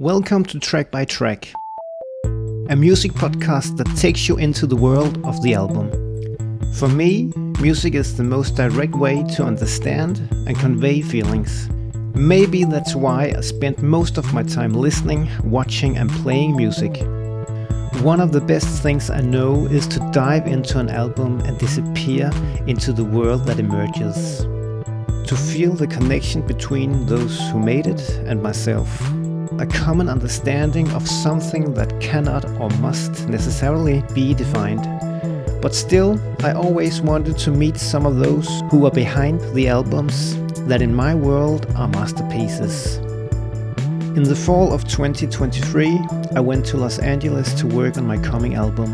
Welcome to Track by Track, a music podcast that takes you into the world of the album. For me, music is the most direct way to understand and convey feelings. Maybe that's why I spent most of my time listening, watching and playing music. One of the best things I know is to dive into an album and disappear into the world that emerges. To feel the connection between those who made it and myself. A common understanding of something that cannot or must necessarily be defined. But still, I always wanted to meet some of those who are behind the albums that in my world are masterpieces. In the fall of 2023, I went to Los Angeles to work on my coming album.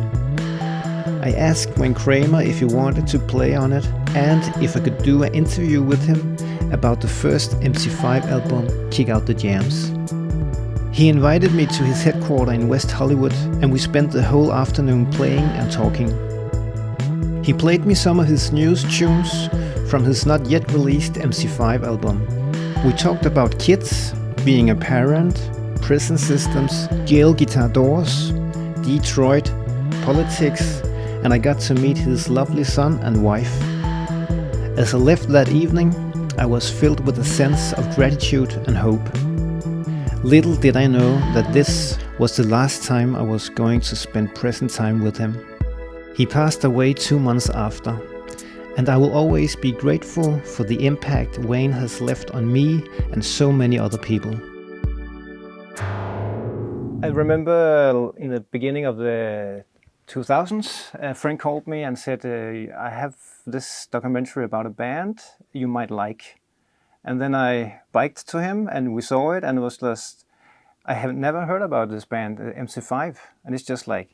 I asked Wayne Kramer if he wanted to play on it and if I could do an interview with him about the first MC5 album, Check Out the Jams. He invited me to his headquarters in West Hollywood and we spent the whole afternoon playing and talking. He played me some of his newest tunes from his not yet released MC5 album. We talked about kids, being a parent, prison systems, jail guitar doors, Detroit, politics, and I got to meet his lovely son and wife. As I left that evening, I was filled with a sense of gratitude and hope. Little did I know that this was the last time I was going to spend present time with him. He passed away 2 months after, and I will always be grateful for the impact Wayne has left on me and so many other people. I remember in the beginning of the 2000s, a friend called me and said, I have this documentary about a band you might like. And then I biked to him and we saw it and it was just, I have never heard about this band, MC5. And it's just like,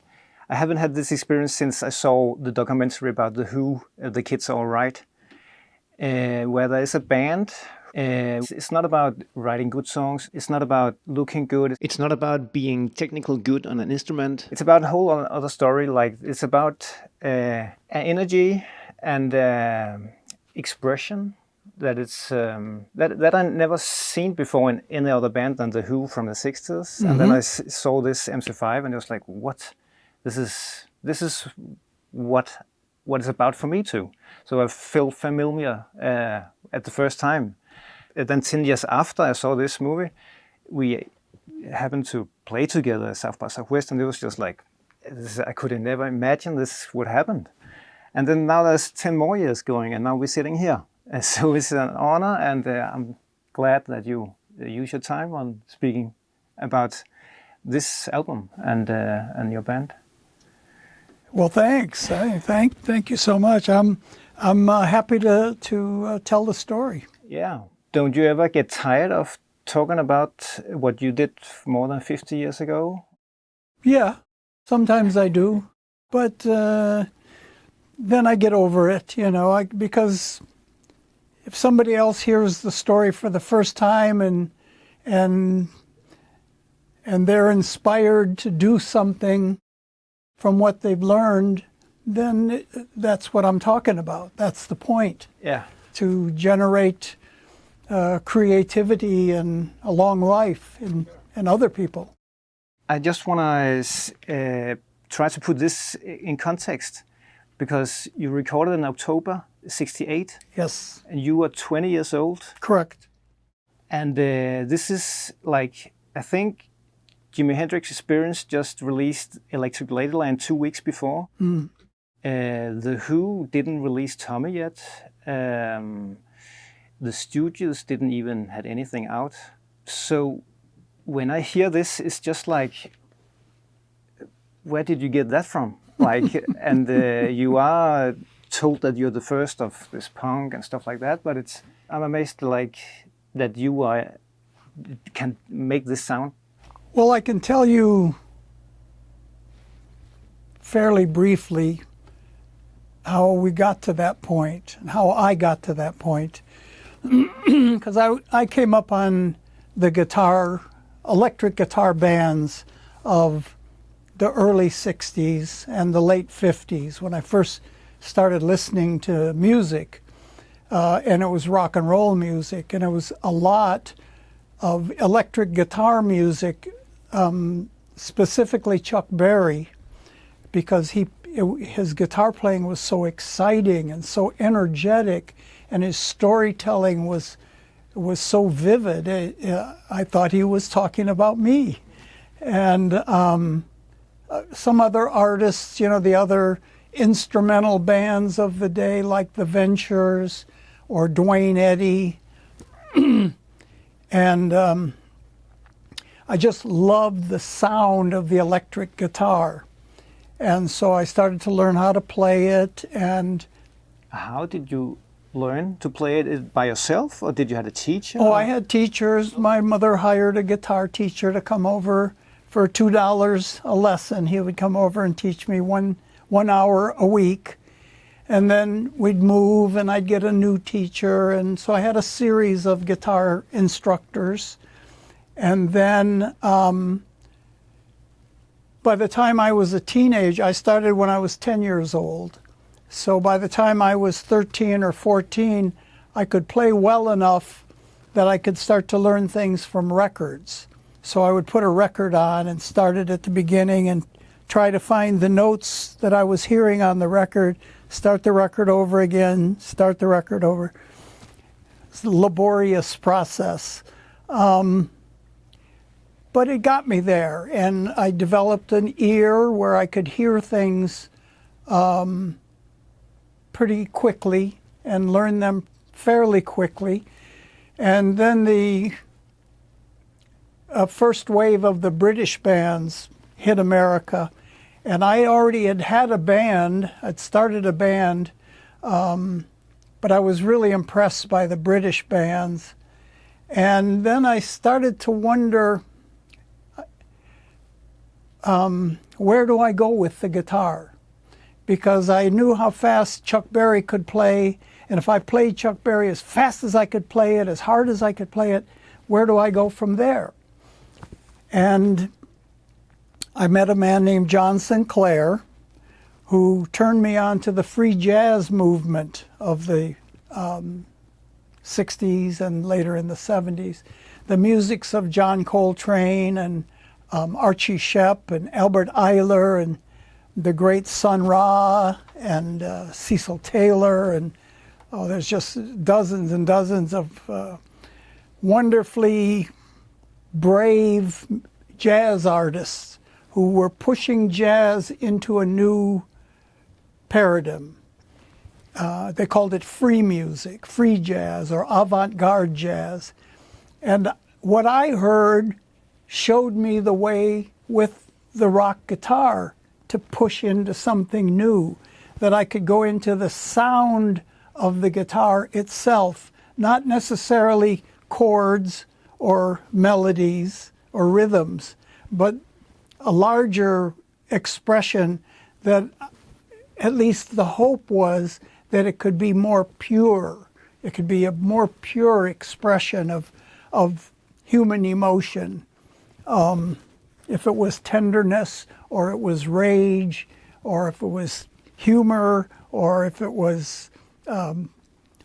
I haven't had this experience since I saw the documentary about The Who, The Kids Are Alright, where there is a band. It's not about writing good songs. It's not about looking good. It's not about being technical good on an instrument. It's about a whole other story. Like it's about energy and expression that it's that I never seen before in any other band than The Who from the 60s. Mm-hmm. And then I saw this MC5 and I was like, what? This is what it's about for me too. So I felt familiar at the first time. And then 10 years after I saw this movie, we happened to play together at South by Southwest, and it was just like, I could have never imagined this would happen. And then now there's 10 more years going, and now we're sitting here. So it's an honor, and I'm glad that you use your time on speaking about this album and your band. Well, thanks. Thank you so much. I'm happy to tell the story. Yeah. Don't you ever get tired of talking about what you did more than 50 years ago? Yeah, sometimes I do. But then I get over it, because if somebody else hears the story for the first time and they're inspired to do something from what they've learned, then that's what I'm talking about. That's the point. Yeah. To generate creativity and a long life in other people. I just want to try to put this in context because you recorded in October 68. Yes. And you were 20 years old. Correct. And this is like, I think Jimi Hendrix's Experience just released Electric Ladyland 2 weeks before. Mm. The Who didn't release Tommy yet. The Stooges didn't even had anything out. So when I hear this, it's just like, where did you get that from? Like, and you are told that you're the first of this punk and stuff like that, but I'm amazed like that you can make this sound. Well, I can tell you fairly briefly how we got to that point and how I got to that point. Because I came up on the electric guitar bands of the early 60s and the late 50s when I first started listening to music. And it was rock and roll music, and it was a lot of electric guitar music specifically Chuck Berry, because his guitar playing was so exciting and so energetic, and his storytelling was so vivid. I thought he was talking about me. And some other artists, the other instrumental bands of the day, like the Ventures or Dwayne Eddy. And I just loved the sound of the electric guitar. And so I started to learn how to play it. And how did you learn to play it by yourself, or did you have a teacher? Oh, I had teachers. My mother hired a guitar teacher to come over for $2 a lesson. He would come over and teach me one hour a week. And then we'd move and I'd get a new teacher. And so I had a series of guitar instructors. And then by the time I was a teenager, I started when I was 10 years old. So by the time I was 13 or 14, I could play well enough that I could start to learn things from records. So I would put a record on and start it at the beginning and try to find the notes that I was hearing on the record, start the record over again, start the record over. It's a laborious process. But it got me there, and I developed an ear where I could hear things pretty quickly and learn them fairly quickly. And then the first wave of the British bands hit America, and I already had a band. I'd started a band, but I was really impressed by the British bands. And then I started to wonder, where do I go with the guitar? Because I knew how fast Chuck Berry could play, and if I played Chuck Berry as fast as I could play it, as hard as I could play it, where do I go from there? And I met a man named John Sinclair, who turned me on to the free jazz movement of the 60s and later in the 70s. The musics of John Coltrane and Archie Shepp and Albert Ayler and the great Sun Ra and Cecil Taylor, and there's just dozens and dozens of wonderfully brave jazz artists who were pushing jazz into a new paradigm. They called it free music, free jazz, or avant-garde jazz. And what I heard showed me the way with the rock guitar to push into something new, that I could go into the sound of the guitar itself, not necessarily chords or melodies or rhythms, but a larger expression that at least the hope was that it could be more pure. It could be a more pure expression of human emotion. If it was tenderness, or it was rage, or if it was humor, or if it was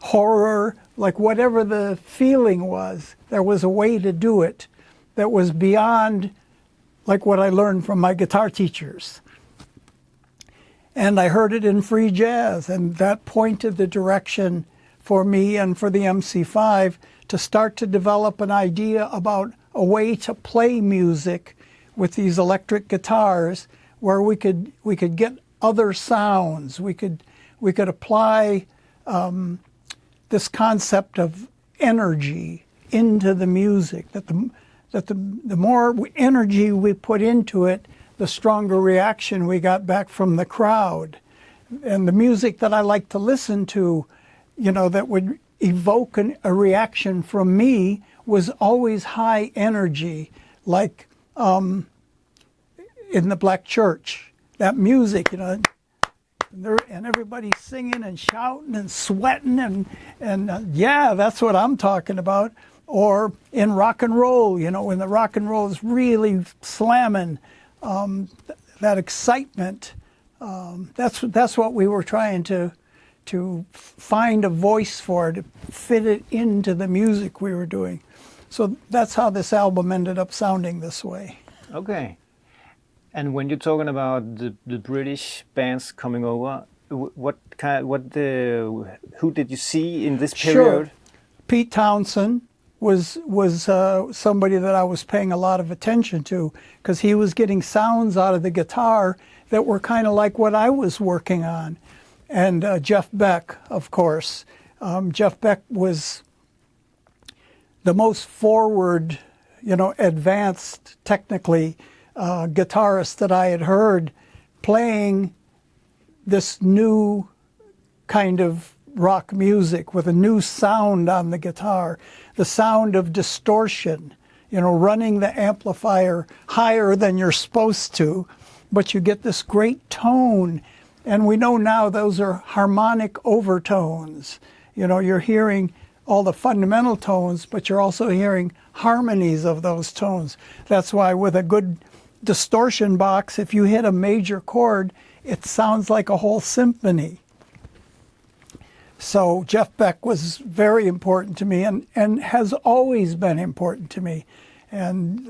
horror, like whatever the feeling was, there was a way to do it that was beyond like what I learned from my guitar teachers. And I heard it in free jazz, and that pointed the direction for me and for the MC5 to start to develop an idea about a way to play music with these electric guitars where we could get other sounds. We could apply this concept of energy into the music, that the more energy we put into it, the stronger reaction we got back from the crowd. And the music that I like to listen to, that would evoke a reaction from me was always high energy, like in the black church, that music, and everybody's singing and shouting and sweating and yeah, that's what I'm talking about. Or in rock and roll, when the rock and roll is really slamming, that excitement, that's what we were trying to find a voice for, to fit it into the music we were doing. So that's how this album ended up sounding this way. Okay. And when you're talking about the British bands coming over, who did you see in this period? Sure. Pete Townsend was somebody that I was paying a lot of attention to, because he was getting sounds out of the guitar that were kind of like what I was working on. And Jeff Beck, of course. Jeff Beck was the most forward, advanced technically guitarist that I had heard playing this new kind of rock music with a new sound on the guitar, the sound of distortion, running the amplifier higher than you're supposed to, but you get this great tone. And we know now those are harmonic overtones. You're hearing all the fundamental tones, but you're also hearing harmonies of those tones. That's why with a good distortion box, if you hit a major chord, it sounds like a whole symphony. So Jeff Beck was very important to me and has always been important to me. And,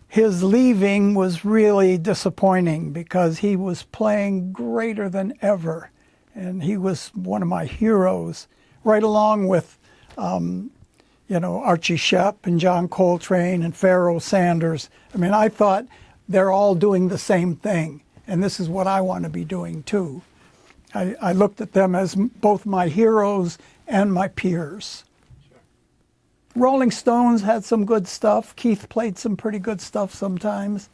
his leaving was really disappointing because he was playing greater than ever. And he was one of my heroes, right along with, Archie Shepp and John Coltrane and Pharoah Sanders. I mean, I thought they're all doing the same thing. And this is what I want to be doing too. I looked at them as both my heroes and my peers. Sure. Rolling Stones had some good stuff. Keith played some pretty good stuff sometimes.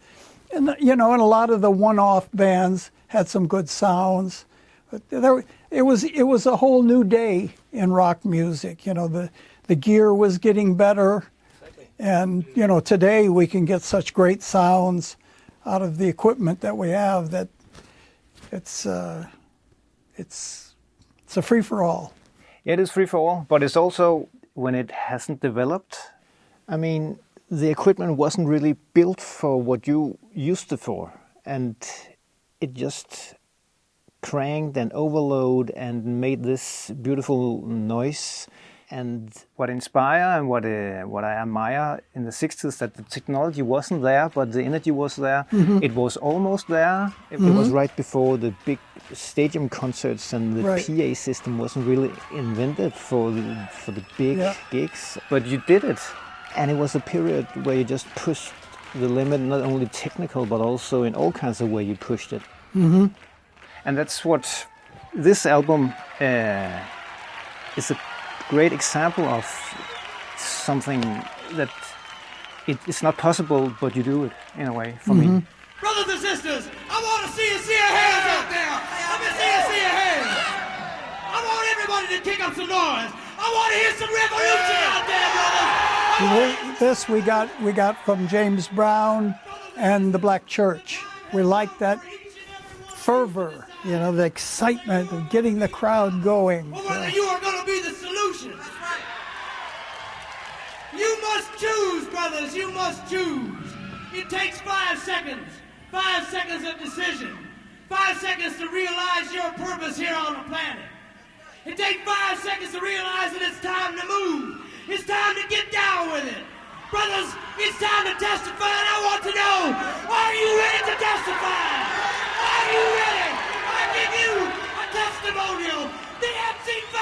And, and a lot of the one-off bands had some good sounds. But it was a whole new day in rock music. The gear was getting better. Exactly. And, today we can get such great sounds out of the equipment that we have that it's a free-for-all. Yeah, it is free-for-all, but it's also, when it hasn't developed, I mean, the equipment wasn't really built for what you used it for, and it just cranked and overload and made this beautiful noise. And what inspire and what I admire in the 60s, that the technology wasn't there, but the energy was there. Mm-hmm. It was almost there. It was right before the big stadium concerts, and the PA system wasn't really invented for the big gigs. But you did it. And it was a period where you just pushed the limit, not only technical, but also in all kinds of ways you pushed it. Mm-hmm. And that's what this album is a great example of, something that it's not possible, but you do it in a way for me. Brothers and sisters, I want to see your hands out there. Let me see your hands. I want everybody to kick up some noise. I want to hear some revolution out there, brothers. This we got from James Brown and the Black Church. We like that fervor, the excitement of getting the crowd going. Well, whether you are going to be the solution. You must choose, brothers, you must choose. It takes 5 seconds. 5 seconds of decision. 5 seconds to realize your purpose here on the planet. It takes 5 seconds to realize that it's time to move. It's time to get down with it. Brothers, it's time to testify, and I want to know, are you ready to testify? Are you ready? I give you a testimonial. The MC5.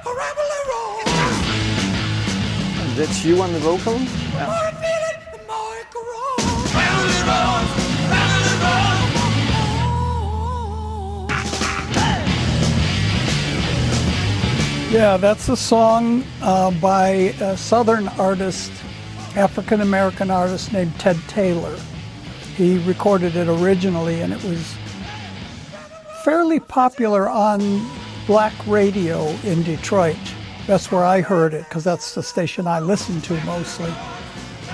Ramblin Rose. That's you on the vocal? The more I feel it, the more it grows. Ramblin Rose, Ramblin Rose. Yeah, that's a song by a Southern artist, African-American artist named Ted Taylor. He recorded it originally, and it was fairly popular on black radio in Detroit. That's where I heard it, because that's the station I listened to mostly.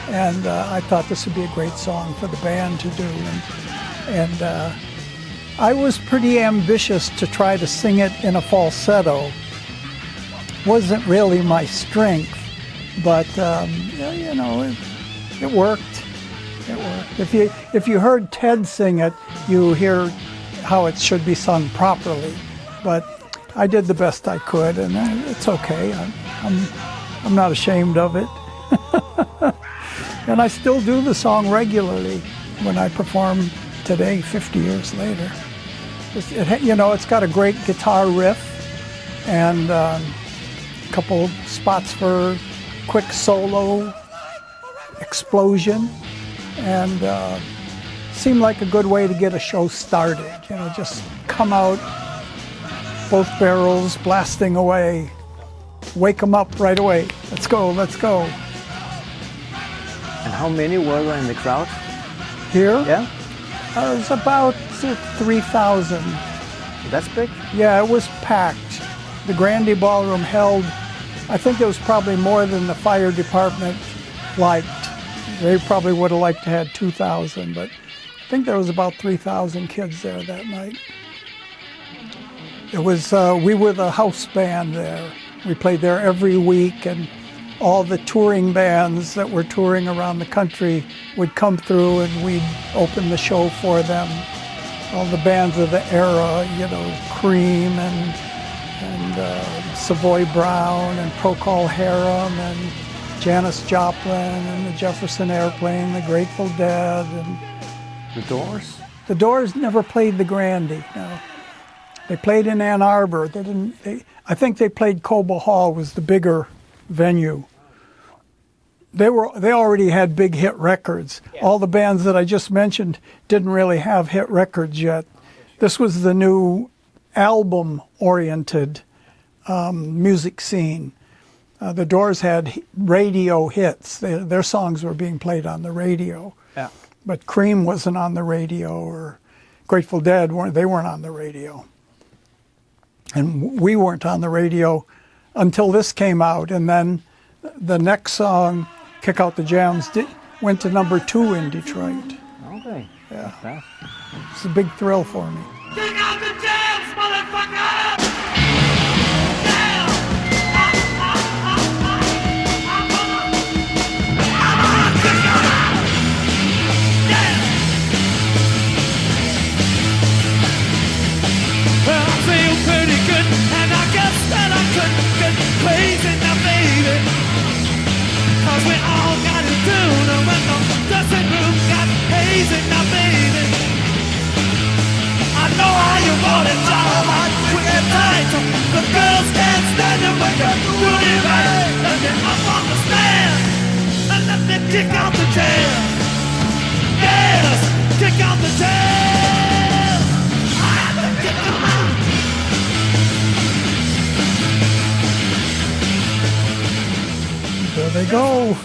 And I thought this would be a great song for the band to do. And I was pretty ambitious to try to sing it in a falsetto. Wasn't really my strength, but it worked. It worked. If you heard Ted sing it, you hear how it should be sung properly. But I did the best I could, and it's okay. I'm not ashamed of it. And I still do the song regularly when I perform today, 50 years later. It's got a great guitar riff and a couple spots for quick solo explosion, and seemed like a good way to get a show started. Just come out, both barrels blasting away, wake them up right away. Let's go, let's go. And how many were there in the crowd? Here? Yeah? It was about 3,000. That's big? Yeah, it was packed. The Grande Ballroom held, I think there was probably more than the fire department liked. They probably would have liked to have had 2,000, but I think there was about 3,000 kids there that night. It was, we were the house band there. We played there every week, and all the touring bands that were touring around the country would come through, and we'd open the show for them. All the bands of the era, Cream and Savoy Brown and Procol Harum and Janis Joplin and the Jefferson Airplane, the Grateful Dead, and The Doors? The Doors never played the Grande. No. They played in Ann Arbor. I think they played Cobo Hall, was the bigger venue. They already had big hit records. Yeah. All the bands that I just mentioned didn't really have hit records yet. This was the new album-oriented music scene. The Doors had radio hits. Their songs were being played on the radio. Yeah. But Cream wasn't on the radio, or Grateful Dead weren't on the radio. And we weren't on the radio until this came out, and then the next song, Kick Out the Jams, went to #2 in Detroit. Okay. Yeah. It's a big thrill for me. Kick out the jams, motherfucker! Crazy now, baby, 'cause we all got it down, and when the dressing room got hazy now, baby, I know how you want it, y'all, hot, quick and tight. The girls can't stand it when you're doing it right. Let me up on the stand, and let me kick out the jam. Yes, kick out the jam. I have to kick them out. There they go.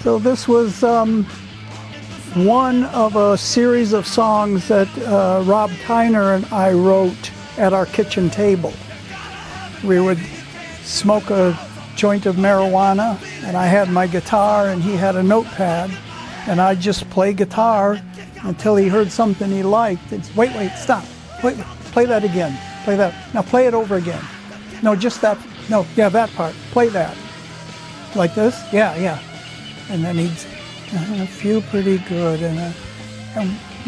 So this was one of a series of songs that Rob Tyner and I wrote at our kitchen table. We would smoke a joint of marijuana, and I had my guitar and he had a notepad, and I'd just play guitar until he heard something he liked. It's, wait, stop. Wait, play that again. Play that. Now play it over again. No, just that. No, yeah, that part. Play that. Like this? Yeah. And then he'd a few pretty good, and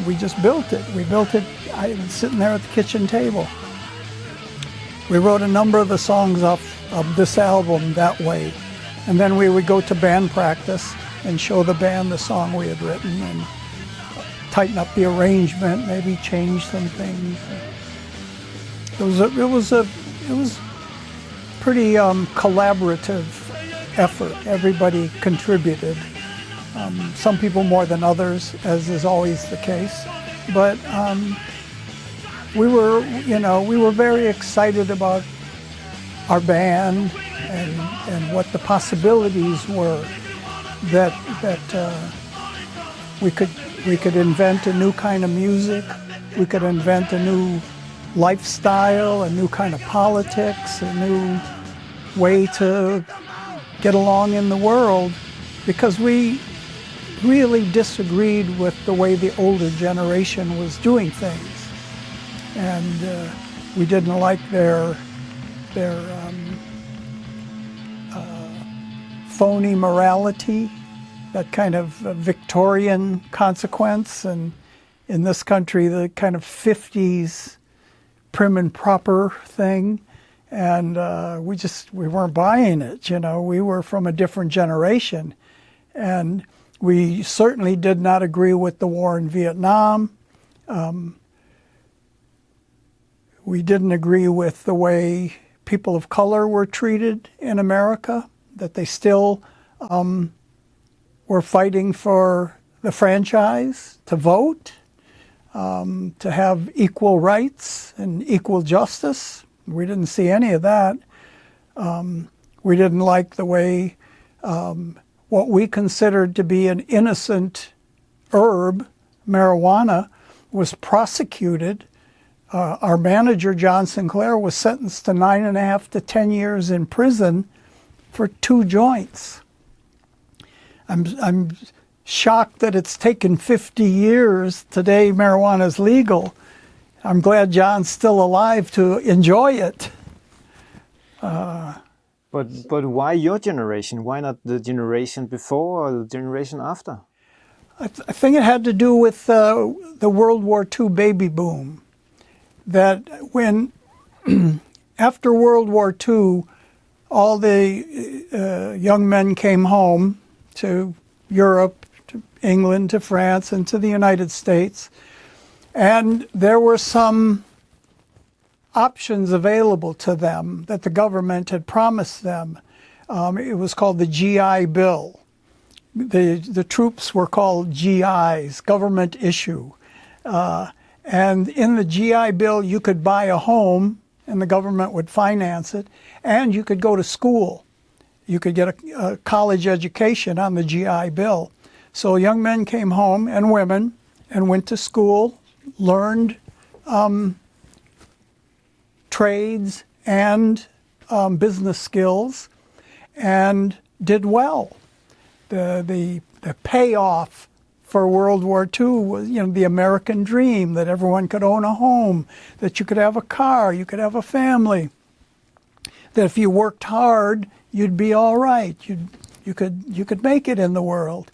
we just built it. We built it. I was sitting there at the kitchen table. We wrote a number of the songs off of this album that way, and then we would go to band practice and show the band the song we had written and tighten up the arrangement, maybe change some things. It was pretty collaborative effort. Everybody contributed. Some people more than others, as is always the case. But we were very excited about our band and what the possibilities were. That we could invent a new kind of music. We could invent a new lifestyle, a new kind of politics, a new way to get along in the world, because we really disagreed with the way the older generation was doing things, and we didn't like their phony morality, that kind of Victorian consequence, and in this country, the kind of 50s prim and proper thing. And we weren't buying it, you know. We were from a different generation. And we certainly did not agree with the war in Vietnam. We didn't agree with the way people of color were treated in America, that they still were fighting for the franchise, to vote, to have equal rights and equal justice. We didn't see any of that. We didn't like the way what we considered to be an innocent herb, marijuana, was prosecuted. Our manager, John Sinclair, was sentenced to 9.5 to 10 years in prison for 2 joints. I'm shocked that it's taken 50 years. Today, marijuana is legal. I'm glad John's still alive to enjoy it. But why your generation? Why not the generation before or the generation after? I think it had to do with the World War II baby boom. That when, after World War II, all the young men came home to Europe, to England, to France, and to the United States. And there were some options available to them that the government had promised them. It was called the GI Bill. The troops were called GIs, government issue. And in the GI Bill, you could buy a home, and the government would finance it, and you could go to school. You could get a college education on the GI Bill. So young men came home, and women, and went to school, learned trades and business skills, and did well. The payoff for World War II was, you know, the American dream, that everyone could own a home, that you could have a car, you could have a family, that if you worked hard, you'd be all right. You could make it in the world.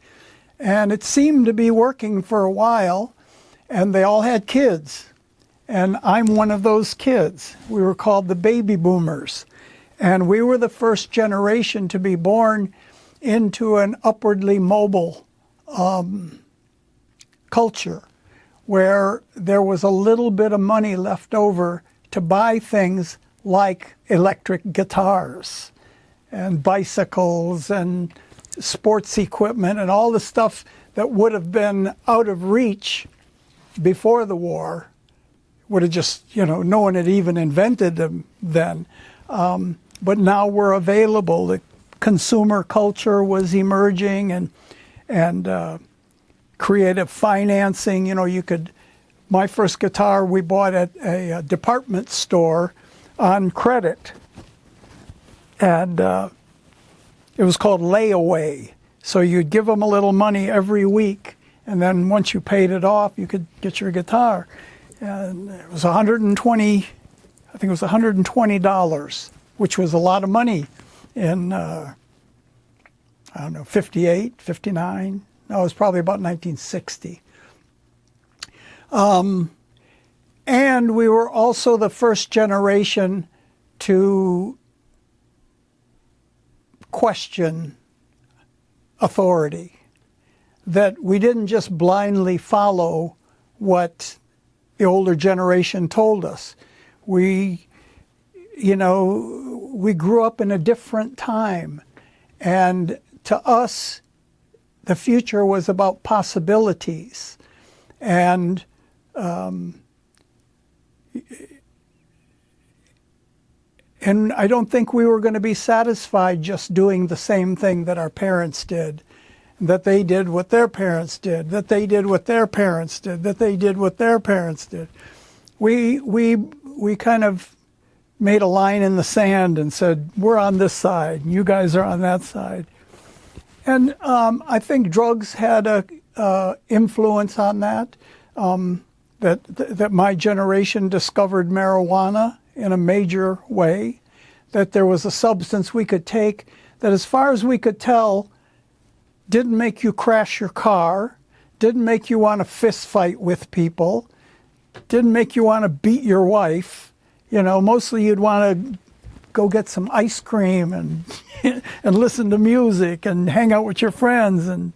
And it seemed to be working for a while, and they all had kids. And I'm one of those kids. We were called the baby boomers. And we were the first generation to be born into an upwardly mobile culture, where there was a little bit of money left over to buy things like electric guitars and bicycles and sports equipment and all the stuff that would have been out of reach before the war. Would have just, you know, no one had even invented them then. But now we're available. The consumer culture was emerging, and creative financing. You know, you could, my first guitar we bought at a department store on credit. And it was called layaway. So you'd give them a little money every week, and then once you paid it off, you could get your guitar. And it was $120, I think it was $120, which was a lot of money in, I don't know, 58, 59. No, it was probably about 1960. And we were also the first generation to question authority. That we didn't just blindly follow what the older generation told us. We, you know, we grew up in a different time. And to us, the future was about possibilities. And I don't think we were going to be satisfied just doing the same thing that our parents did, that they did what their parents did, that they did what their parents did, that they did what their parents did. We kind of made a line in the sand and said, we're on this side, and you guys are on that side. And I think drugs had a influence on that, that my generation discovered marijuana in a major way, that there was a substance we could take that, as far as we could tell, didn't make you crash your car, didn't make you want to fist fight with people, didn't make you want to beat your wife. You know, mostly you'd want to go get some ice cream and and listen to music and hang out with your friends and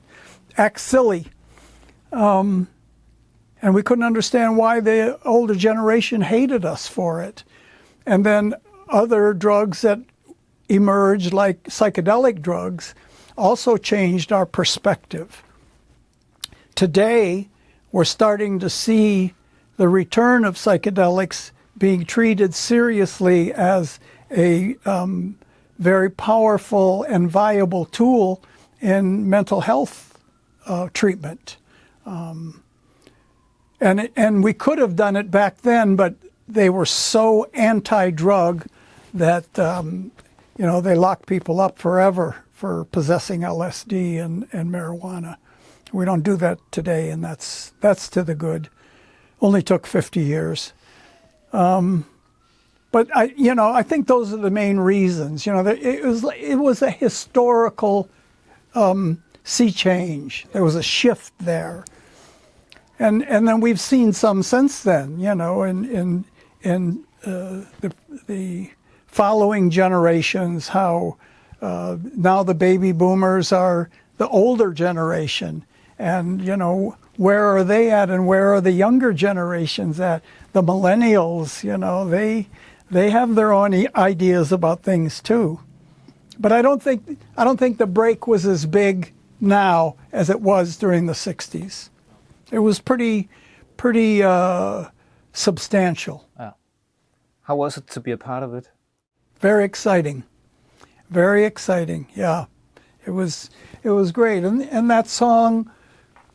act silly. And we couldn't understand why the older generation hated us for it. And then other drugs that emerged, like psychedelic drugs, also changed our perspective. Today, we're starting to see the return of psychedelics being treated seriously as a very powerful and viable tool in mental health treatment. And we could have done it back then, but they were so anti-drug that they locked people up forever for possessing LSD and marijuana. We don't do that today, and that's to the good. Only took 50 years. But I think those are the main reasons. It was a historical sea change. There was a shift there. And then we've seen some since then, in the following generations, how now the baby boomers are the older generation. And, where are they at and where are the younger generations at? The millennials, they have their own ideas about things too. But I don't think the break was as big now as it was during the 60s. It was pretty substantial. Yeah. How was it to be a part of it? Very exciting. Very exciting. Yeah. It was great. And that song,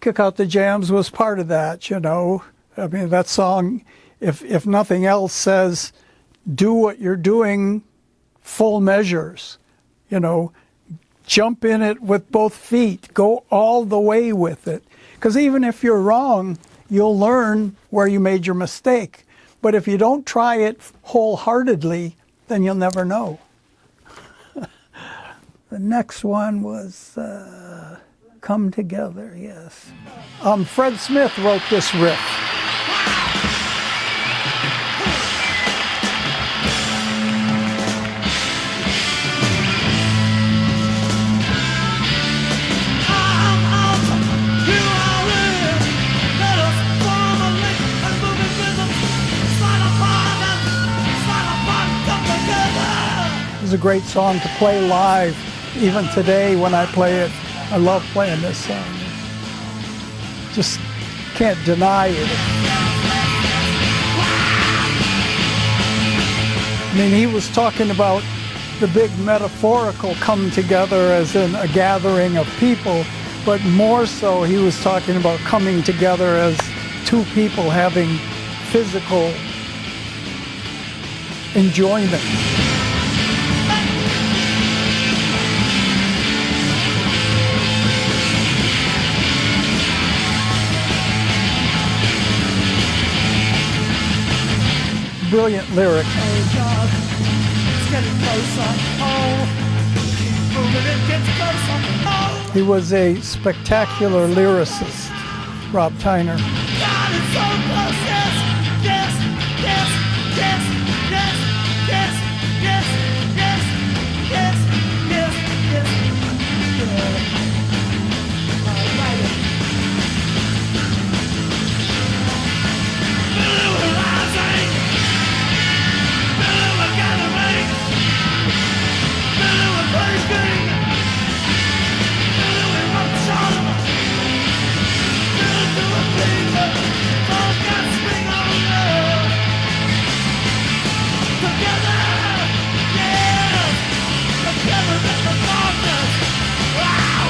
Kick Out the Jams, was part of that, I mean, that song, if nothing else, says, do what you're doing full measures, jump in it with both feet, go all the way with it. Because even if you're wrong, you'll learn where you made your mistake. But if you don't try it wholeheartedly, then you'll never know. The next one was Come Together, yes. Fred Smith wrote this riff. It's a great song to play live. Even today when I play it, I love playing this song. Just can't deny it. I mean, he was talking about the big metaphorical come together as in a gathering of people, but more so he was talking about coming together as two people having physical enjoyment. Brilliant lyric. Oh God, it's getting closer. Oh, keep moving, it gets closer. Oh, He was a spectacular lyricist, Rob Tyner. God, it's so close. Yes, yes, yes, yes, yes, yes, yes, yes, yes, yes, yes. All right. Blue rising, blue gathering, blue praising, blue eruption, blue to a people, all gasping over. Together, yes, together in the darkness. Wow.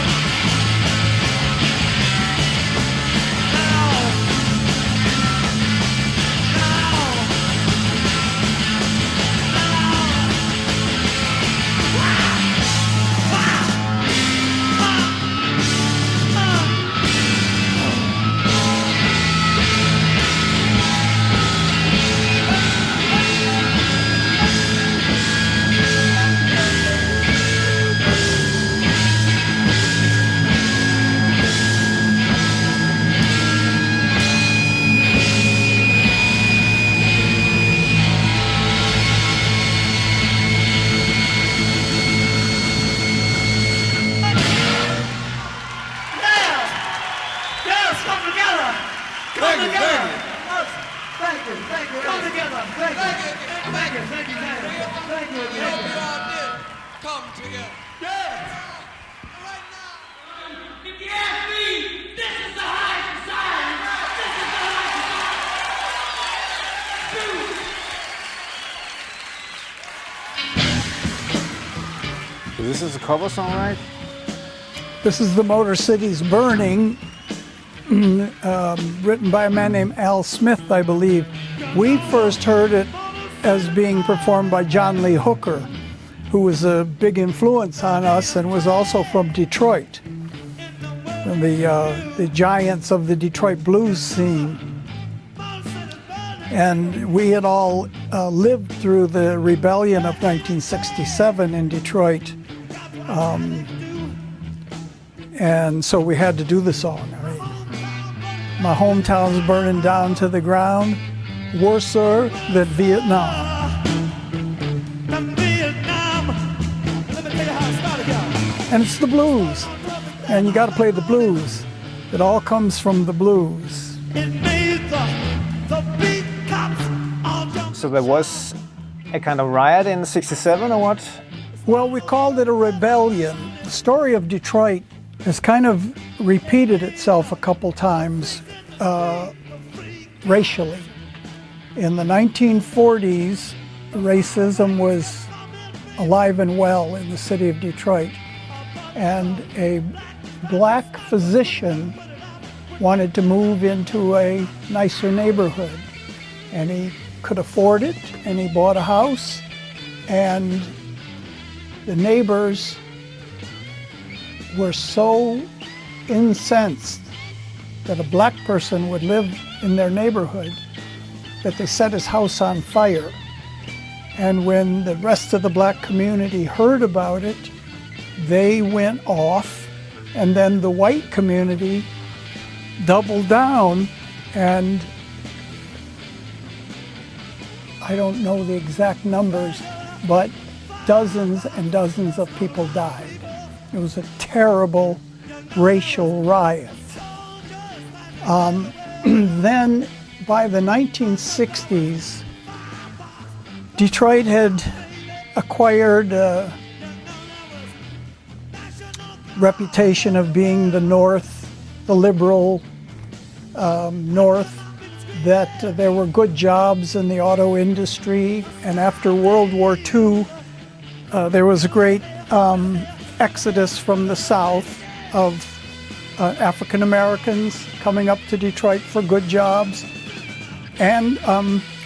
So this is a cover song, right? This is The Motor City's Burning, written by a man named Al Smith, I believe. We first heard it as being performed by John Lee Hooker, who was a big influence on us and was also from Detroit, and the giants of the Detroit blues scene. And we had all lived through the rebellion of 1967 in Detroit. And so we had to do the song. I mean, my hometown's burning down to the ground, worser than Vietnam. And it's the blues. And you got to play the blues. It all comes from the blues. So there was a kind of riot in '67 or what? Well, we called it a rebellion. The story of Detroit has kind of repeated itself a couple times racially. In the 1940s, racism was alive and well in the city of Detroit. And a black physician wanted to move into a nicer neighborhood. And he could afford it, and he bought a house. And the neighbors were so incensed that a black person would live in their neighborhood that they set his house on fire. And when the rest of the black community heard about it, they went off, and then the white community doubled down, and I don't know the exact numbers, but dozens and dozens of people died. It was a terrible racial riot. Then by the 1960s, Detroit had acquired a reputation of being the North, the liberal North, that there were good jobs in the auto industry. And after World War II, there was a great exodus from the South of African Americans coming up to Detroit for good jobs, and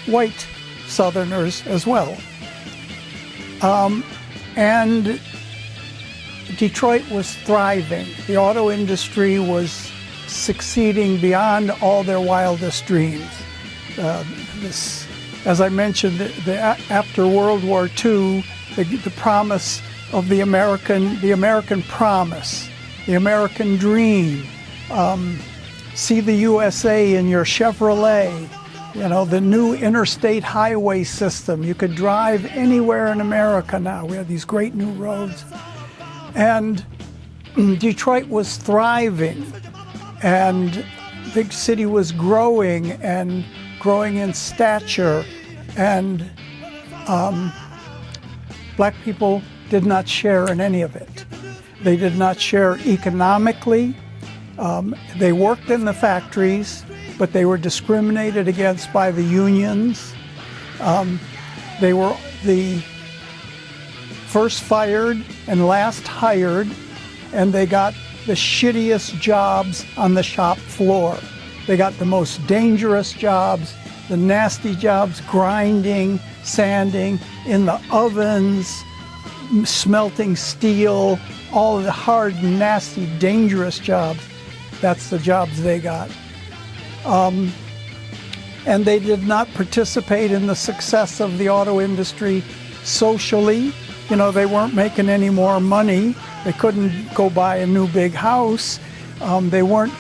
white Southerners as well. And Detroit was thriving. The auto industry was succeeding beyond all their wildest dreams. As I mentioned, after World War II, the promise of the American promise, the American dream. See the USA in your Chevrolet. You know, the new interstate highway system. You could drive anywhere in America now. We have these great new roads. And Detroit was thriving, and the city was growing in stature, and black people did not share in any of it. They did not share economically. They worked in the factories, but they were discriminated against by the unions. They were the first fired and last hired, and they got the shittiest jobs on the shop floor. They got the most dangerous jobs, the nasty jobs, grinding, sanding, in the ovens, smelting steel, all of the hard, nasty, dangerous jobs. That's the jobs they got. And they did not participate in the success of the auto industry socially. You know, they weren't making any more money. They couldn't go buy a new big house. They weren't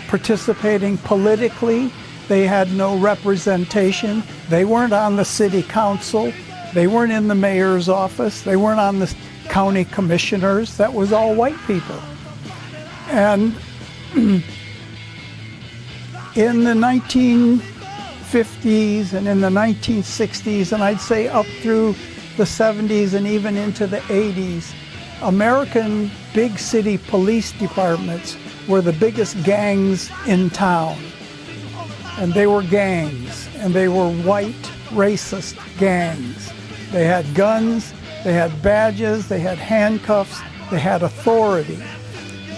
participating politically. They had no representation. They weren't on the city council. They weren't in the mayor's office. They weren't on the county commissioners. That was all white people. And in the 1950s and in the 1960s, and I'd say up through the 70s and even into the 80s, American big city police departments were the biggest gangs in town. And they were gangs, and they were white racist gangs. They had guns, They had badges, they had handcuffs, they had authority.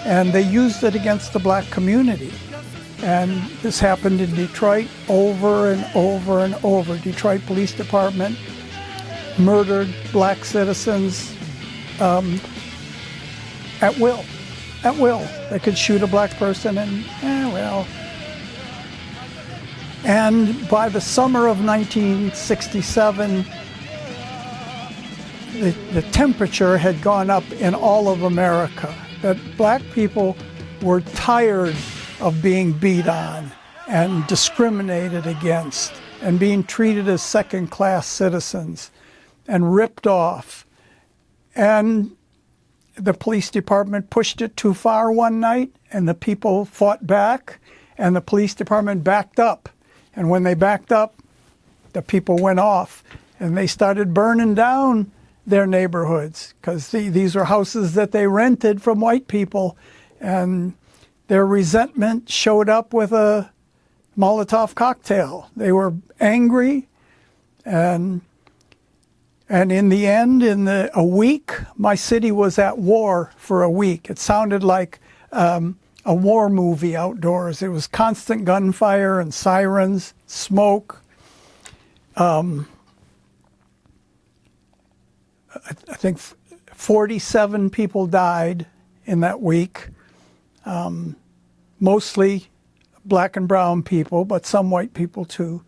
And they used it against the black community. And this happened in Detroit over and over and over. Detroit Police Department murdered black citizens at will. At will. They could shoot a black person and, well. And by the summer of 1967, the temperature had gone up in all of America. That black people were tired of being beat on and discriminated against and being treated as second-class citizens and ripped off. And the police department pushed it too far one night, and the people fought back, and the police department backed up. And when they backed up, the people went off, and they started burning down their neighborhoods, because these were houses that they rented from white people, and their resentment showed up with a Molotov cocktail. They were angry, and in the end, a week, my city was at war for a week. It sounded like a war movie outdoors. It was constant gunfire and sirens, smoke. I think 47 people died in that week. Mostly black and brown people, but some white people too,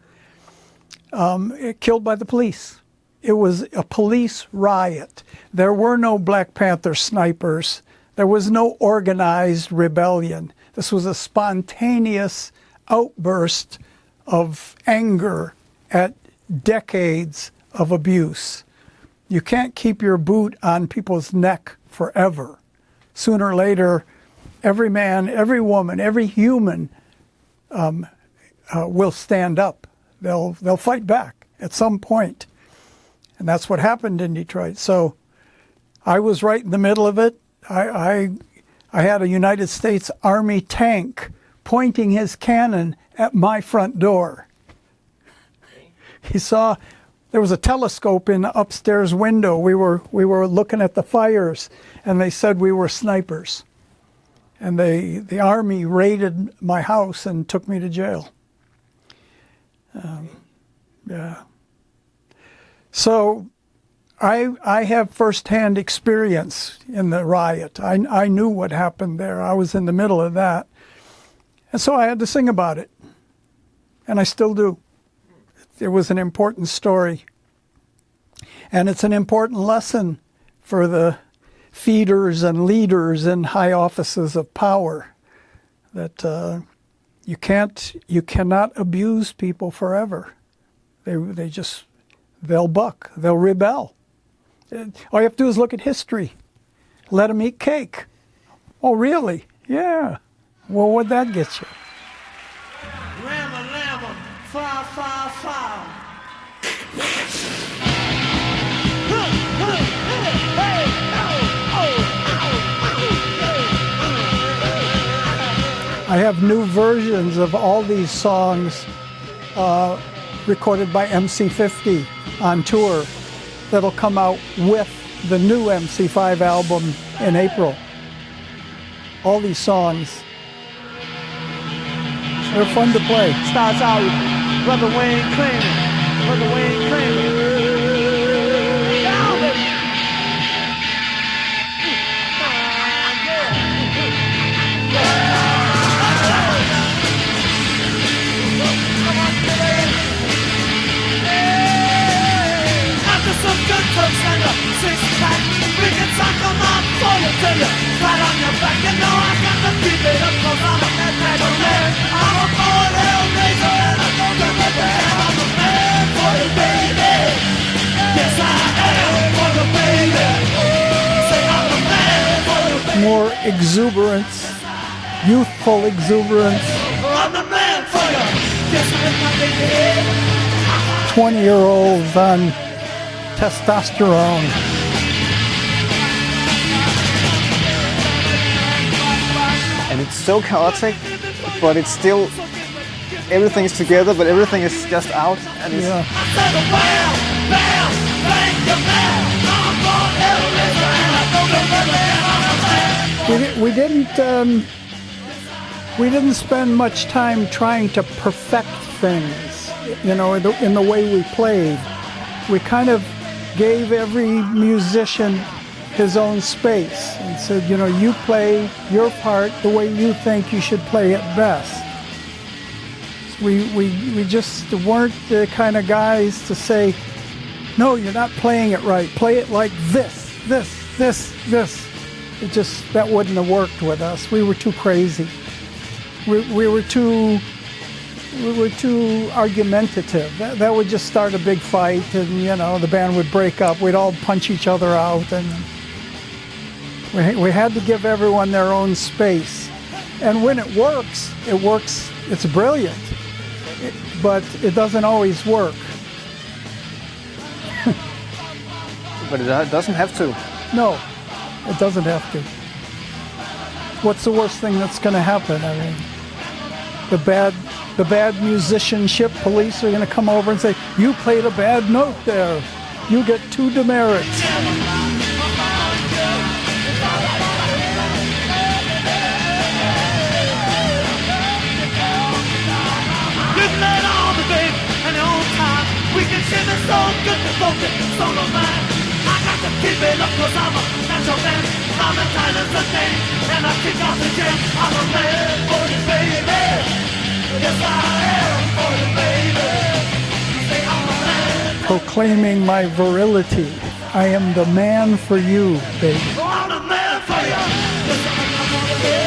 killed by the police. It was a police riot. There were no Black Panther snipers. There was no organized rebellion. This was a spontaneous outburst of anger at decades of abuse. You can't keep your boot on people's neck forever. Sooner or later, every man, every woman, every human will stand up. They'll fight back at some point. And that's what happened in Detroit. So I was right in the middle of it. I had a United States Army tank pointing his cannon at my front door. He saw there was a telescope in the upstairs window. We were looking at the fires, and they said we were snipers. And the Army raided my house and took me to jail. Yeah. So I have firsthand experience in the riot. I knew what happened there. I was in the middle of that. And so I had to sing about it. And I still do. It was an important story. And it's an important lesson for the feeders and leaders in high offices of power, that you cannot abuse people forever. They'll buck, they'll rebel. All you have to do is look at history. Let them eat cake. Oh, really? Yeah. Well, what'd that get you? Rama, Lama, fire, fire, fire. I have new versions of all these songs recorded by MC50 on tour that'll come out with the new MC5 album in April. All these songs, they're fun to play. Starts out with Brother Wayne Kramer. Brother Wayne Kramer. Some good folks and a six-pack. We can suck them up, pull it till you flat on your back. You know I got to keep it up, cause I'm a man. I'm a boy, hellraiser, and I'm gonna get the hell. I'm a man for you, baby. Yes, I am for the baby. Say I'm a man for you, baby. More exuberance, youthful exuberance. I'm the man for you. Yes, I'm my baby. 20-year-olds on testosterone. And it's so chaotic, but it's still, everything's together, but everything is just out. And it's, Yeah. I said, well, thank you, man. I'm We didn't spend much time trying to perfect things, you know, in the way we played. We kind of gave every musician his own space and said, you know, you play your part the way you think you should play it best. We just weren't the kind of guys to say, no, you're not playing it right. Play it like this. It just, that wouldn't have worked with us. We were too crazy. We were too argumentative. That would just start a big fight, and you know, the band would break up. We'd all punch each other out, and we had to give everyone their own space. And when it works, it's brilliant. But it doesn't always work. But it doesn't have to. No, it doesn't have to. What's the worst thing that's going to happen? I mean, the bad musicianship police are going to come over and say, you played a bad note there. You get 2 demerits. We can share this song, good devoted, solo man. I got to keep it up cause I'm a natural man. I'm entitled to name, and I kick off the jam. I'm a man for you, baby. Yes, I am for you, baby. You say I'm a man. Proclaiming my virility. I am the man for you, baby. Oh, I'm the man for you. Yes, I'm gonna be.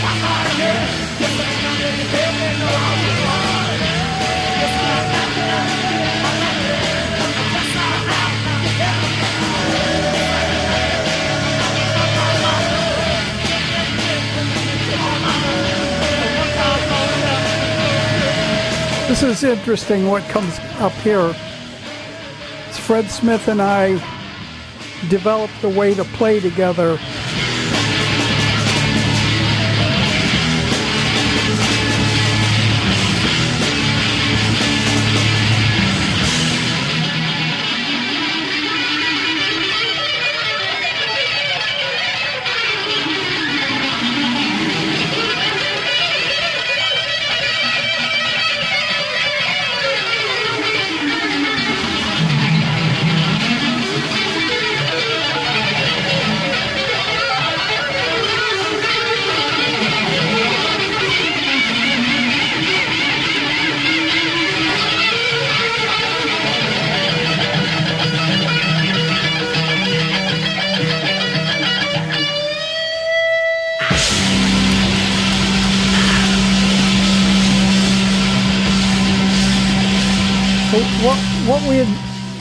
I'm out of here. Yes, I'm gonna be. No, I'm the one. Yes, I'm This is interesting what comes up here. Fred Smith and I developed a way to play together.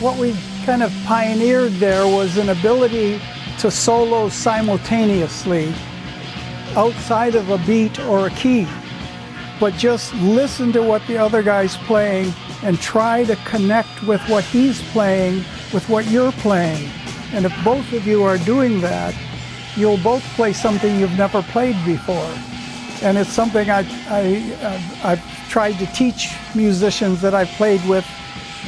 What we kind of pioneered there was an ability to solo simultaneously outside of a beat or a key, but just listen to what the other guy's playing and try to connect with what he's playing with what you're playing. And if both of you are doing that, you'll both play something you've never played before. And it's something I've tried to teach musicians that I've played with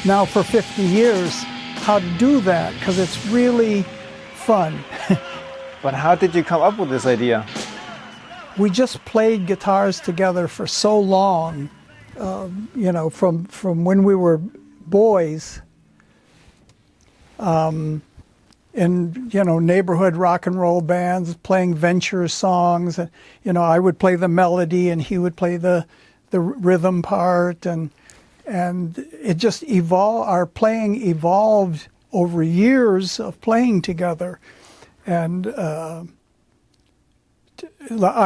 now for 50 years how to do that, because it's really fun. But how did you come up with this idea? We just played guitars together for so long, you know, from when we were boys, in, you know, neighborhood rock and roll bands, playing venture songs. And, you know, I would play the melody and he would play the rhythm part, and it just evolved. Our playing evolved over years of playing together. And I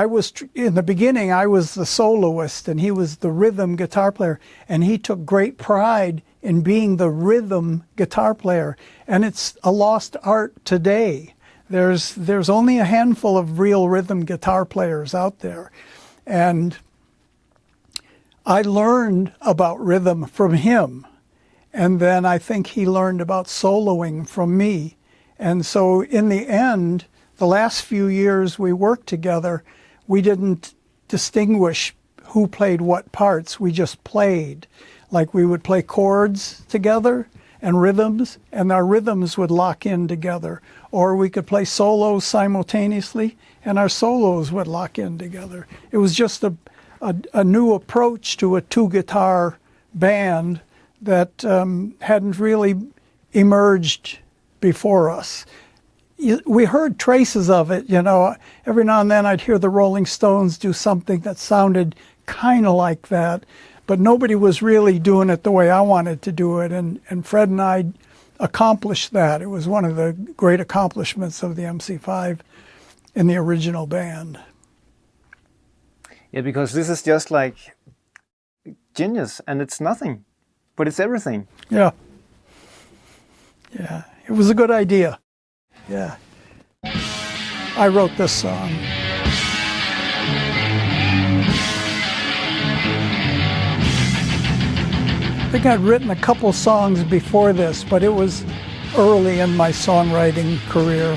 was, in the beginning, I was the soloist and he was the rhythm guitar player. And he took great pride in being the rhythm guitar player. And it's a lost art today. There's only a handful of real rhythm guitar players out there. And I learned about rhythm from him, and then I think he learned about soloing from me. And so in the end, the last few years we worked together, we didn't distinguish who played what parts, we just played. Like we would play chords together, and rhythms, and our rhythms would lock in together. Or we could play solos simultaneously, and our solos would lock in together. It was just a new approach to a two-guitar band that hadn't really emerged before us. We heard traces of it, you know. Every now and then I'd hear the Rolling Stones do something that sounded kind of like that, but nobody was really doing it the way I wanted to do it, and Fred and I accomplished that. It was one of the great accomplishments of the MC5 in the original band. Yeah, because this is just like genius, and it's nothing, but it's everything. Yeah. Yeah, it was a good idea. Yeah. I wrote this song. I think I'd written a couple songs before this, but it was early in my songwriting career.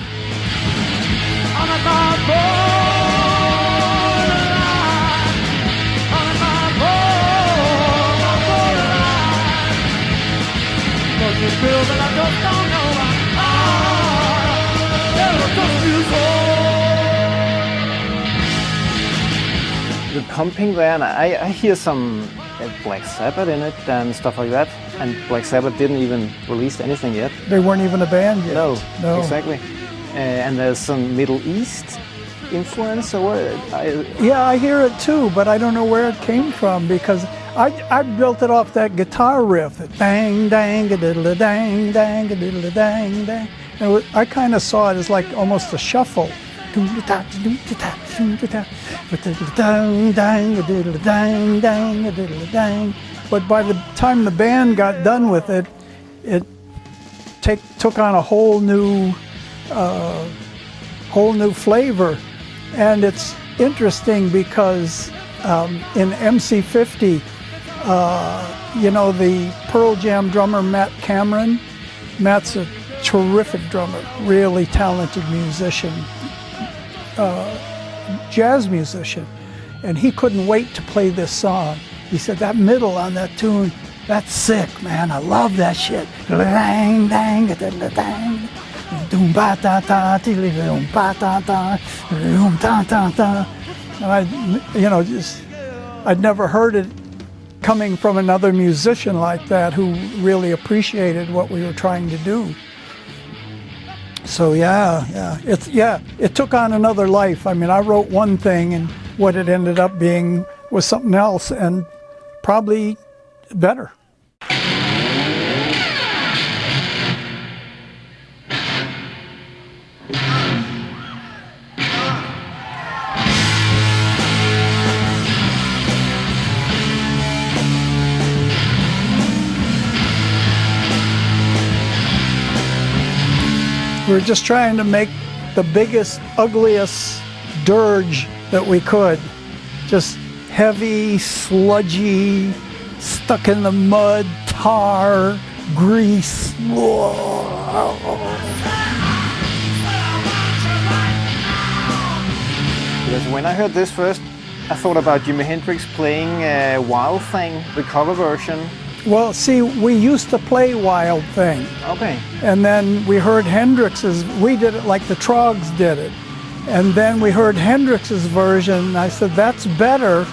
The pumping there, and I hear some Black Sabbath in it and stuff like that. And Black Sabbath didn't even release anything yet. They weren't even a band yet. No. Exactly. And there's some Middle East influence, or what? Yeah, I hear it too, but I don't know where it came from, because I built it off that guitar riff, that dang, dang, a diddle, dang, dang, a diddle, dang, dang. And I kind of saw it as like almost a shuffle. But by the time the band got done with it, it took on a whole new flavor. And it's interesting because in MC50, you know, the Pearl Jam drummer Matt Cameron. Matt's a terrific drummer, really talented musician. Jazz musician, and he couldn't wait to play this song. He said, that middle on that tune, that's sick, man. I love that shit. Dang, dang, dang, doom ba da da, doom ba da da, doom da da da. And I'd never heard it coming from another musician like that who really appreciated what we were trying to do. So it took on another life. I mean, I wrote one thing, and what it ended up being was something else, and probably better. We were just trying to make the biggest, ugliest dirge that we could. Just heavy, sludgy, stuck in the mud, tar, grease. Because when I heard this first, I thought about Jimi Hendrix playing Wild Thing, the cover version. Well, see, we used to play Wild Thing. Okay. And then we heard Hendrix's, we did it like the Trogs did it. And then we heard Hendrix's version, and I said, that's better,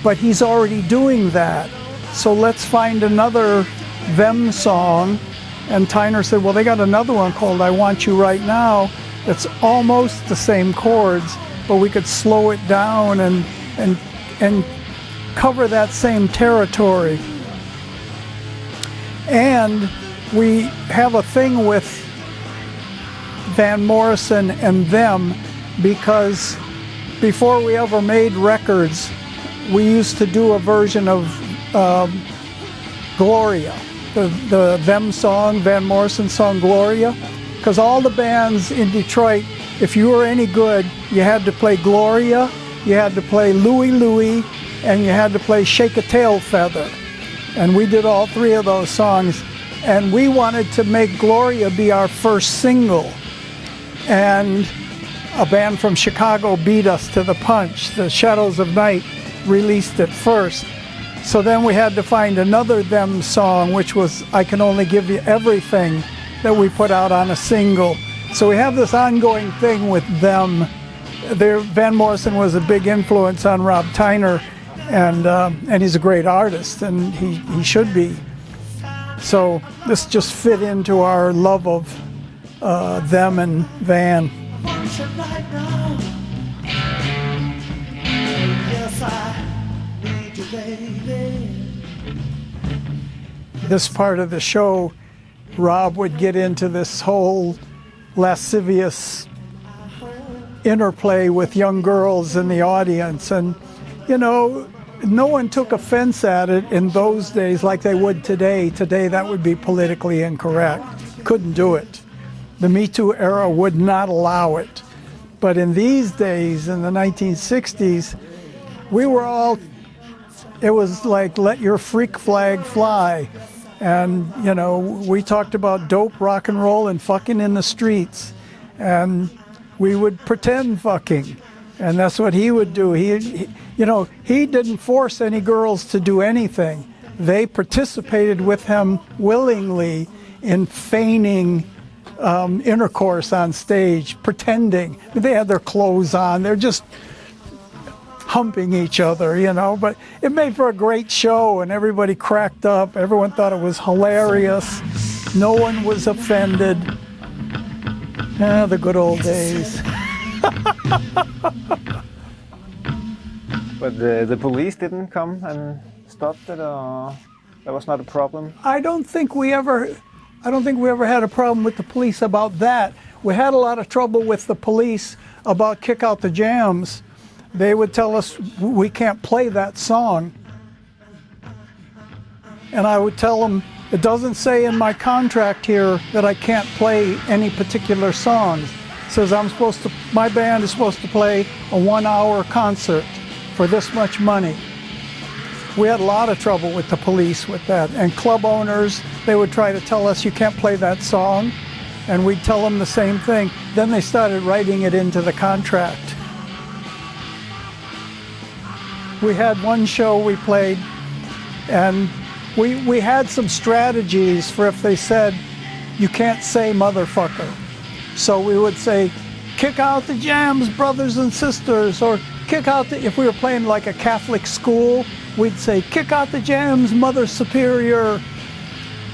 but he's already doing that. So let's find another them song. And Tyner said, well, they got another one called I Want You Right Now. It's almost the same chords, but we could slow it down and cover that same territory. And we have a thing with Van Morrison and them, because before we ever made records, we used to do a version of Gloria, the them song, Van Morrison song Gloria, because all the bands in Detroit, if you were any good, you had to play Gloria, you had to play Louie Louie, and you had to play Shake a Tail Feather. And we did all three of those songs, and we wanted to make Gloria be our first single. And a band from Chicago beat us to the punch. The Shadows of Night released it first. So then we had to find another Them song, which was I Can Only Give You Everything, that we put out on a single. So we have this ongoing thing with Them. Van Morrison was a big influence on Rob Tyner, and he's a great artist, and he should be. So this just fit into our love of Them and Van. This part of the show, Rob would get into this whole lascivious interplay with young girls in the audience, and no one took offense at it in those days like they would today. Today that would be politically incorrect. Couldn't do it. The Me Too era would not allow it. But in these days, in the 1960s, it was like let your freak flag fly. And, we talked about dope, rock and roll, and fucking in the streets. And we would pretend fucking. And that's what he would do. He didn't force any girls to do anything. They participated with him willingly in feigning intercourse on stage, pretending. They had their clothes on. They're just humping each other, But it made for a great show, and everybody cracked up. Everyone thought it was hilarious. No one was offended. The good old days. But the police didn't come and stop it, or that was not a problem? I don't think we ever had a problem with the police about that. We had a lot of trouble with the police about Kick Out the Jams. They would tell us we can't play that song. And I would tell them, it doesn't say in my contract here that I can't play any particular songs. It says my band is supposed to play a 1-hour concert for this much money. We had a lot of trouble with the police with that. And club owners, they would try to tell us you can't play that song. And we'd tell them the same thing. Then they started writing it into the contract. We had one show we played, and we had some strategies for if they said, you can't say motherfucker. So we would say, kick out the jams, brothers and sisters, or if we were playing like a Catholic school, we'd say, kick out the jams, Mother Superior.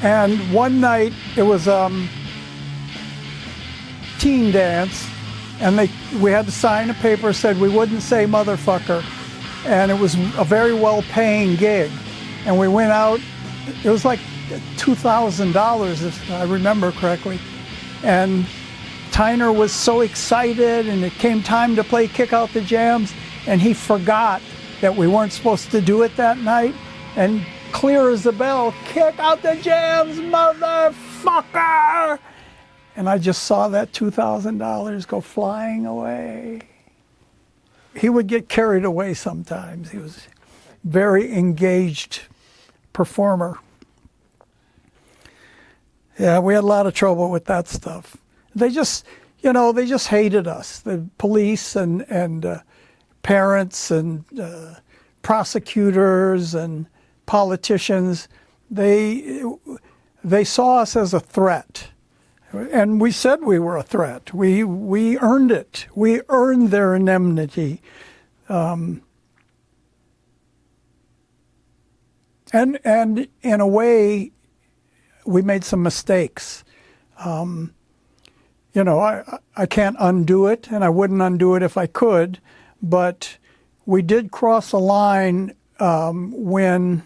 And one night, it was teen dance, and we had to sign a paper that said we wouldn't say motherfucker. And it was a very well-paying gig. And we went out, it was like $2,000, if I remember correctly. And Tyner was so excited, and it came time to play Kick Out the Jams, and he forgot that we weren't supposed to do it that night. And clear as a bell, kick out the jams, motherfucker! And I just saw that $2,000 go flying away. He would get carried away sometimes. He was a very engaged performer. Yeah, we had a lot of trouble with that stuff. They just hated us. The police and parents and prosecutors and politicians, they saw us as a threat. And we said we were a threat. We earned it. We earned their enmity. And in a way, we made some mistakes. I can't undo it, and I wouldn't undo it if I could. But we did cross a line when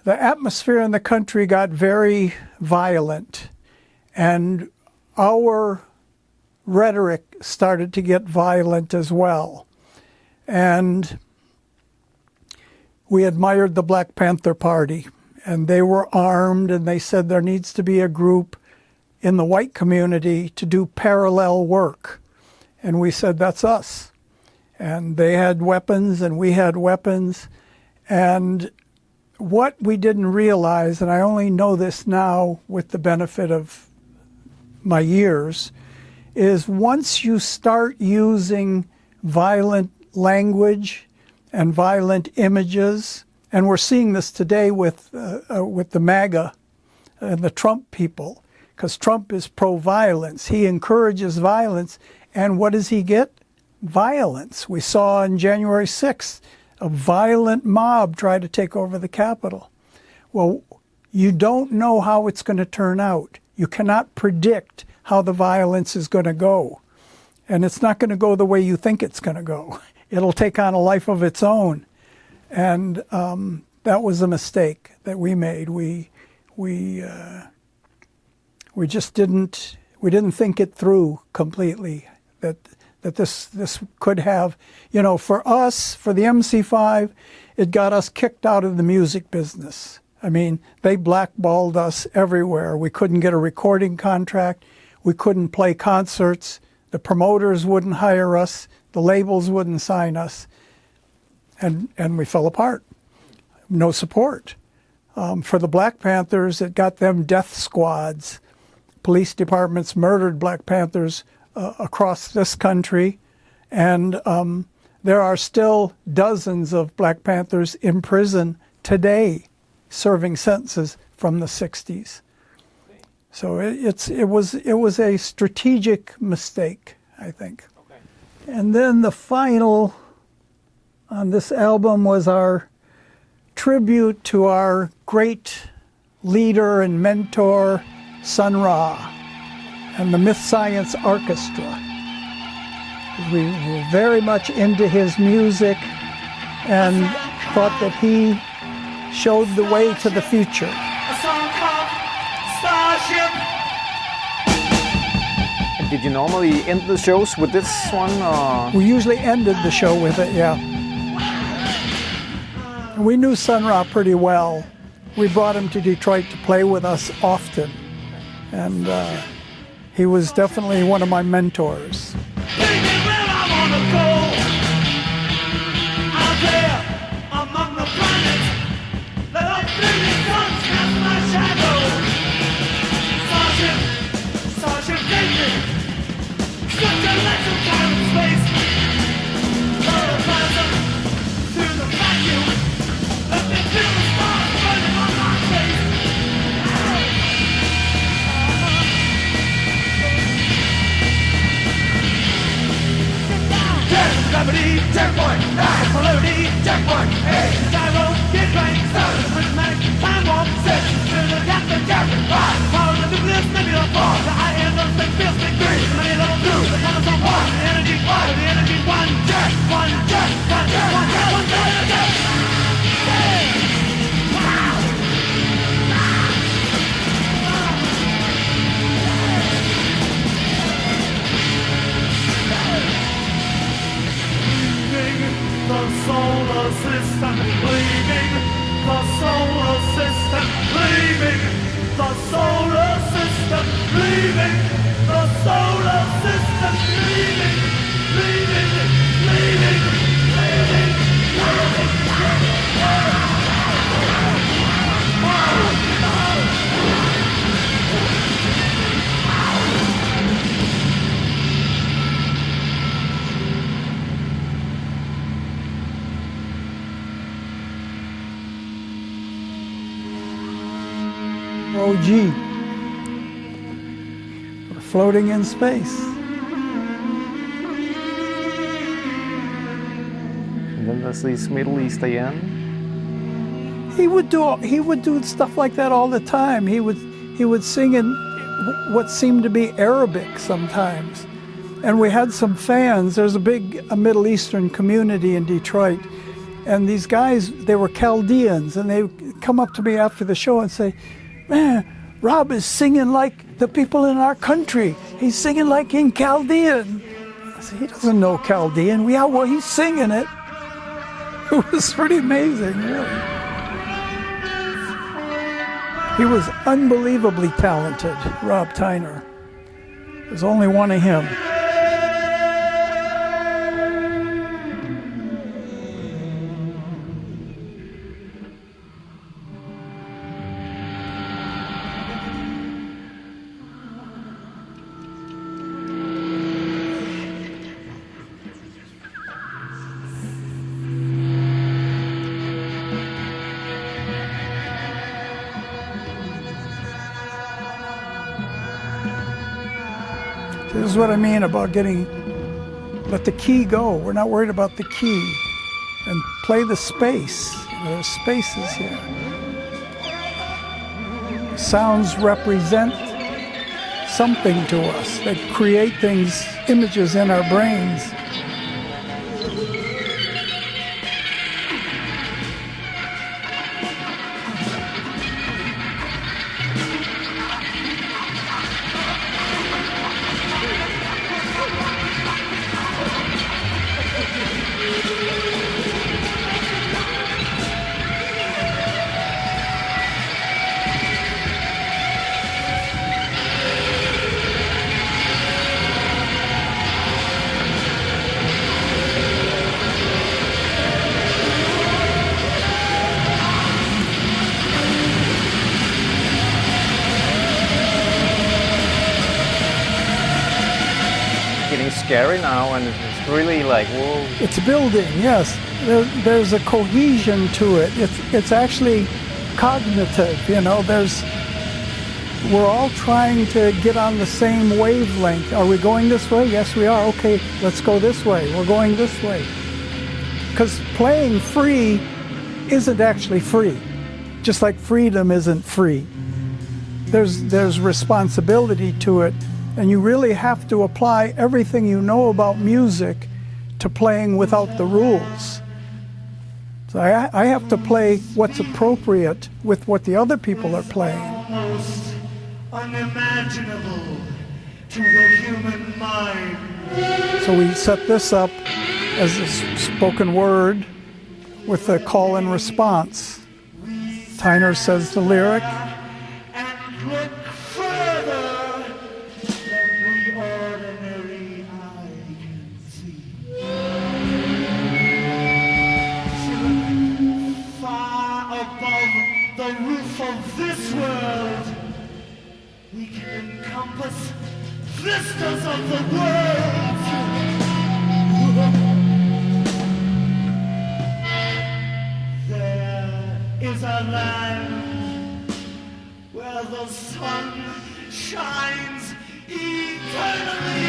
the atmosphere in the country got very violent. And our rhetoric started to get violent as well. And we admired the Black Panther Party. And they were armed, and they said there needs to be a group in the white community to do parallel work. And we said, that's us. And they had weapons, and we had weapons. And what we didn't realize, and I only know this now with the benefit of my years, is once you start using violent language and violent images And we're seeing this today with the MAGA and the Trump people, because Trump is pro-violence. He encourages violence, and what does he get? Violence. We saw on January 6th a violent mob try to take over the Capitol. Well, you don't know how it's going to turn out. You cannot predict how the violence is going to go. And it's not going to go the way you think it's going to go. It'll take on a life of its own. And that was a mistake that we made. We just didn't think it through completely. That this could have, for us, for the MC5, it got us kicked out of the music business. I mean, they blackballed us everywhere. We couldn't get a recording contract. We couldn't play concerts. The promoters wouldn't hire us. The labels wouldn't sign us. And we fell apart. No support. For the Black Panthers, it got them death squads. Police departments murdered Black Panthers across this country. And there are still dozens of Black Panthers in prison today, serving sentences from the 60s. So it was a strategic mistake, I think. Okay. And then the final on this album was our tribute to our great leader and mentor, Sun Ra, and the Myth Science Orchestra. We were very much into his music and thought that he showed the way to the future. A song called Starship. Did you normally end the shows with this one? Or? We usually ended the show with it, yeah. We knew Sun Ra pretty well. We brought him to Detroit to play with us often. And he was definitely one of my mentors. Gravity, checkpoint, polarity, checkpoint, hey, gyro, get right, sound, prismatic, time warp, set, to the captain, captain, five, power of the nucleus, nebula, four, the high end of space, field, big three, money level two, the count of one, the energy, five, the energy, one, jet, one, jet, one, jet, one, jet, one, jet, one, jet, hey, wow, the solar system, leaving the solar system, leaving the solar system, leaving the solar system, leaving, leaving, leaving, leaving, leaving. Oh, gee. We're floating in space. And then there's these Middle Eastern. He would do stuff like that all the time. He would sing in what seemed to be Arabic sometimes. And we had some fans. There's a Middle Eastern community in Detroit. And these guys, they were Chaldeans, and they would come up to me after the show and say, "Man, Rob is singing like the people in our country. He's singing like in Chaldean." I said, "He doesn't know Chaldean." "Yeah, well, he's singing it." It was pretty amazing, really. He was unbelievably talented, Rob Tyner. There's only one of him. is what I mean about let the key go. We're not worried about the key. And play the space. There's spaces here. Sounds represent something to us. They create things, images in our brains. Getting scary now, and it's really like, whoa. It's building, yes. There's a cohesion to it. It's actually cognitive, you know. We're all trying to get on the same wavelength. Are we going this way? Yes, we are. Okay, let's go this way. We're going this way. Because playing free isn't actually free, just like freedom isn't free. There's responsibility to it. And you really have to apply everything you know about music to playing without the rules. So I have to play what's appropriate with what the other people are playing. Almost unimaginable to the human mind. So we set this up as a spoken word with a call and response. Tyner says the lyric. And look further than the ordinary eye can see. Far above the roof of this world, we can encompass vistas of the world. There is a land where the sun shines eternally.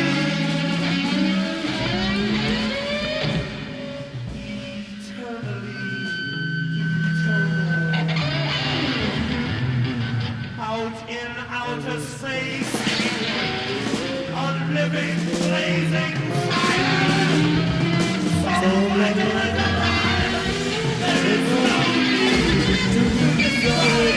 Eternal. Out in outer space, a living, blazing fire. So vital and alive, there is no need to destroy.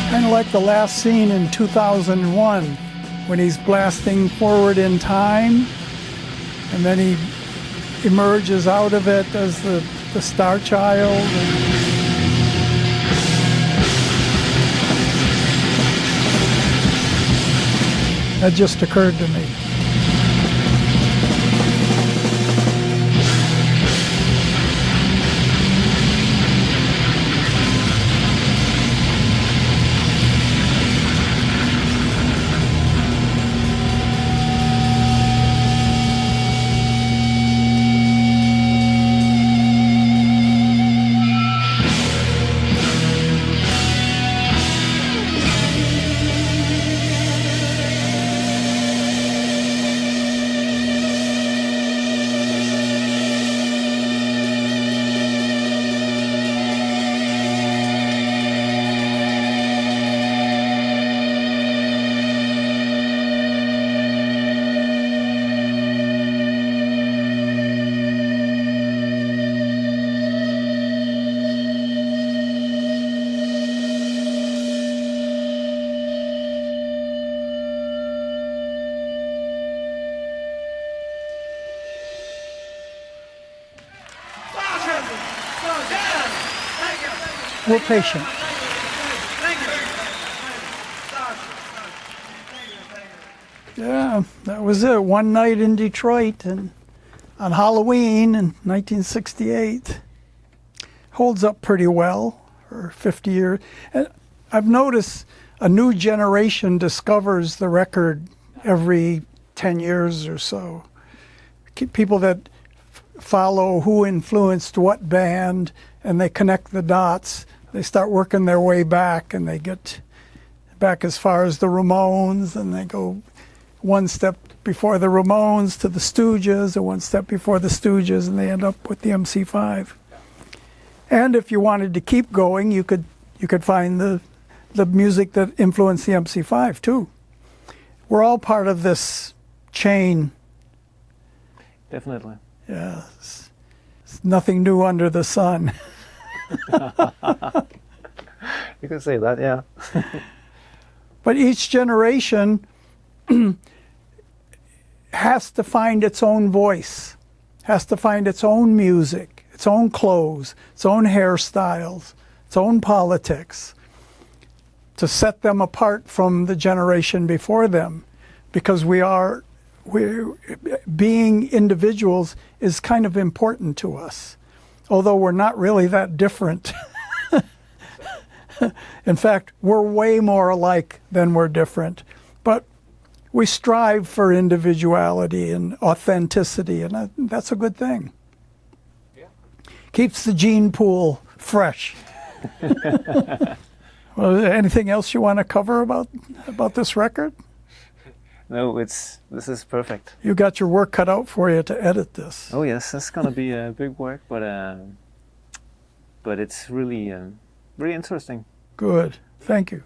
Kind of like the last scene in 2001 when he's blasting forward in time and then he emerges out of it as the Star Child. That just occurred to me. We're patient. Yeah, that was it. One night in Detroit and on Halloween in 1968. Holds up pretty well for 50 years. And I've noticed a new generation discovers the record every 10 years or so. People that follow who influenced what band, and they connect the dots. They start working their way back, and they get back as far as the Ramones, and they go one step before the Ramones to the Stooges, or one step before the Stooges, and they end up with the MC5. And if you wanted to keep going, you could find the music that influenced the MC5 too. We're all part of this chain. Definitely. Yeah, it's nothing new under the sun. You can say that, yeah. But each generation has to find its own voice, has to find its own music, its own clothes, its own hairstyles, its own politics, to set them apart from the generation before them. Because being individuals is kind of important to us, although we're not really that different. In fact, we're way more alike than we're different. But we strive for individuality and authenticity, and that's a good thing. Yeah. Keeps the gene pool fresh. Well, anything else you want to cover about this record? No, this is perfect. You got your work cut out for you to edit this. Oh yes, that's gonna be a big work, but it's really very interesting. Good. Thank you.